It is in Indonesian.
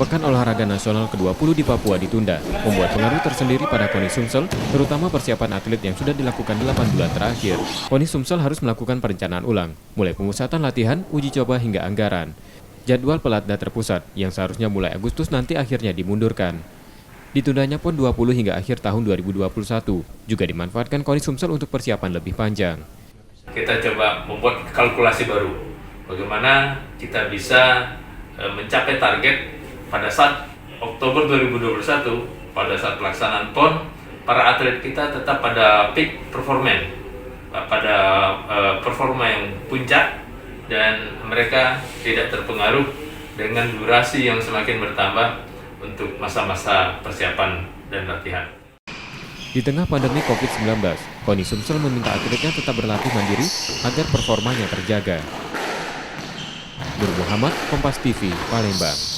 Pekan Olahraga Nasional ke-20 di Papua ditunda, membuat pengaruh tersendiri pada KONI Sumsel, terutama persiapan atlet yang sudah dilakukan 8 bulan terakhir. KONI Sumsel harus melakukan perencanaan ulang, mulai pemusatan latihan, uji coba hingga anggaran. Jadwal pelatda terpusat, yang seharusnya mulai Agustus nanti akhirnya dimundurkan. Ditundanya PON 20 hingga akhir tahun 2021, juga dimanfaatkan KONI Sumsel untuk persiapan lebih panjang. Kita coba membuat kalkulasi baru, bagaimana kita bisa mencapai target pada saat Oktober 2021, pada saat pelaksanaan PON, para atlet kita tetap pada peak performance, pada performa yang puncak, dan mereka tidak terpengaruh dengan durasi yang semakin bertambah untuk masa-masa persiapan dan latihan. Di tengah pandemi COVID-19, KONI Sumsel meminta atletnya tetap berlatih mandiri agar performanya terjaga. Nur Muhammad, Kompas TV, Palembang.